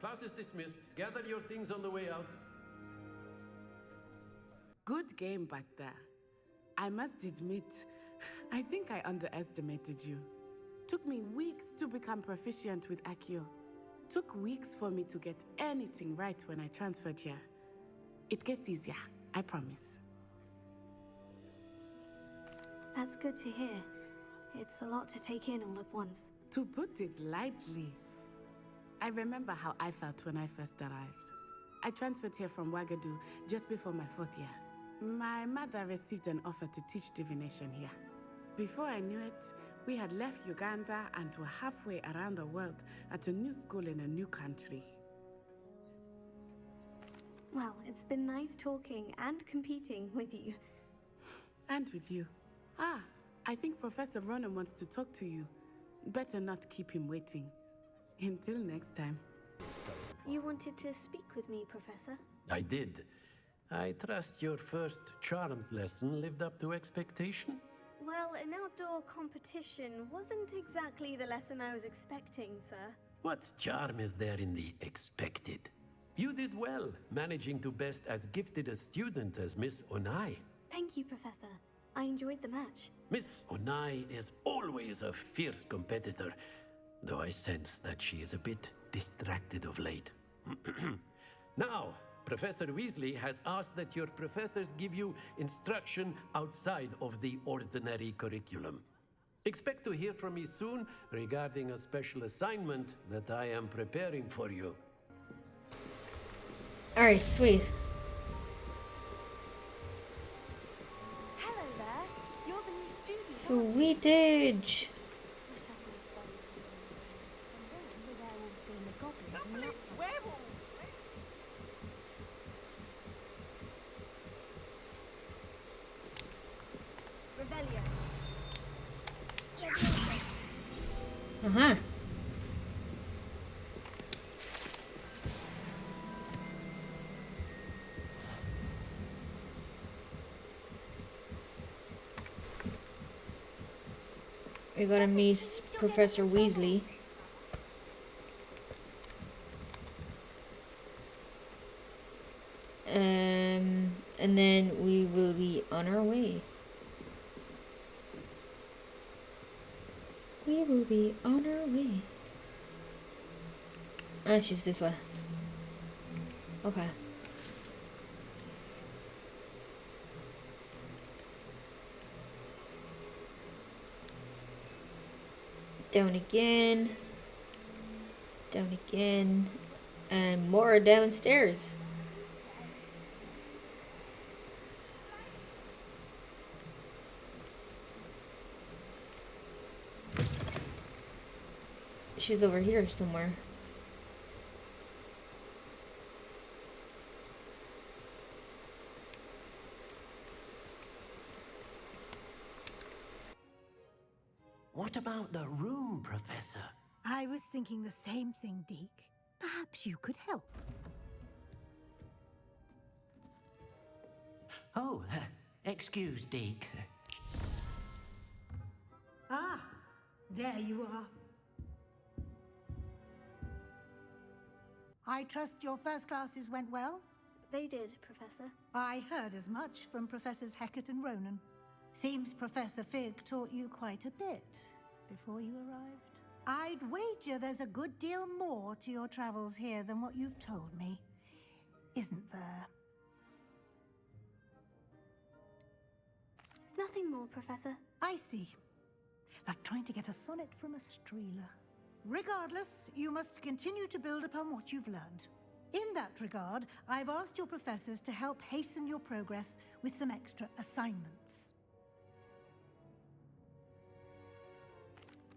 Class is dismissed. Gather your things on the way out. Good game back there. I must admit, I think I underestimated you. Took me weeks to become proficient with Accio. Took weeks for me to get anything right when I transferred here. It gets easier, I promise. That's good to hear. It's a lot to take in all at once. To put it lightly, I remember how I felt when I first arrived. I transferred here from Wagadu just before my 4th year. My mother received an offer to teach divination here. Before I knew it, we had left Uganda and were halfway around the world at a new school in a new country. Well, it's been nice talking and competing with you. And with you. Ah, I think Professor Ronan wants to talk to you. Better not keep him waiting. Until next time. You wanted to speak with me, Professor? I did. I trust your first charms lesson lived up to expectation? Well, an outdoor competition wasn't exactly the lesson I was expecting, sir. What charm is there in the expected? You did well, managing to best as gifted a student as Miss Onai. Thank you, Professor. I enjoyed the match. Miss Onai is always a fierce competitor, though I sense that she is a bit distracted of late. Now, Professor Weasley has asked that your professors give you instruction outside of the ordinary curriculum. Expect to hear from me soon regarding a special assignment that I am preparing for you. Alright, sweet. Hello there. You're the new student. Sweetage. Uh-huh. We gotta meet Professor Weasley. And then we will be on our way. We will be on our way. Ah, she's this way. Okay. Down again. Down again. And more downstairs. She's over here somewhere. What about the room, Professor? I was thinking the same thing, Deke. Perhaps you could help. Oh, excuse, Deke. Ah, there you are. I trust your first classes went well? They did, Professor. I heard as much from Professors Hecat and Ronan. Seems Professor Fig taught you quite a bit before you arrived. I'd wager there's a good deal more to your travels here than what you've told me. Isn't there? Nothing more, Professor. I see. Like trying to get a sonnet from a streeler. Regardless, you must continue to build upon what you've learned. In that regard, I've asked your professors to help hasten your progress with some extra assignments.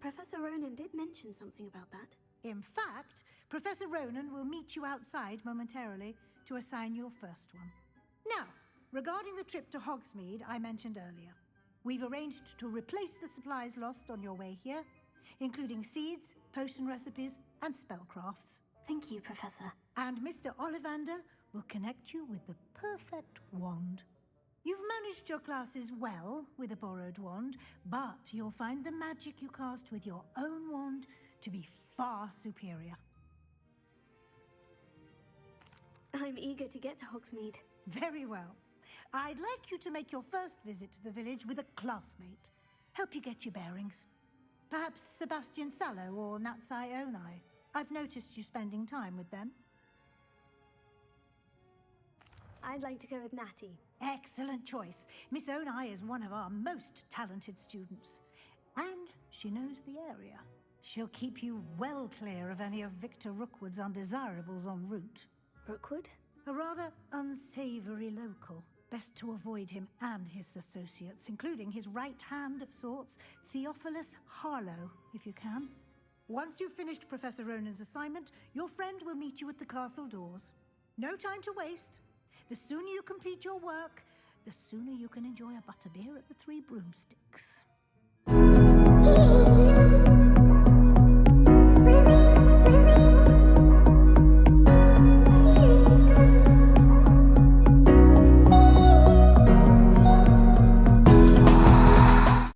Professor Ronan did mention something about that. In fact, Professor Ronan will meet you outside momentarily to assign your first one. Now, regarding the trip to Hogsmeade I mentioned earlier, we've arranged to replace the supplies lost on your way here, including seeds, potion recipes, and spellcrafts. Thank you, Professor. And Mr. Ollivander will connect you with the perfect wand. You've managed your classes well with a borrowed wand, but you'll find the magic you cast with your own wand to be far superior. I'm eager to get to Hogsmeade. Very well. I'd like you to make your first visit to the village with a classmate. Help you get your bearings. Perhaps Sebastian Sallow or Natsai Onai. I've noticed you spending time with them. I'd like to go with Natty. Excellent choice. Miss Onai is one of our most talented students. And she knows the area. She'll keep you well clear of any of Victor Rookwood's undesirables en route. Rookwood? A rather unsavory local. Best to avoid him and his associates, including his right hand of sorts, Theophilus Harlow, if you can. Once you've finished Professor Ronan's assignment, your friend will meet you at the castle doors. No time to waste. The sooner you complete your work, the sooner you can enjoy a butterbeer at the Three Broomsticks.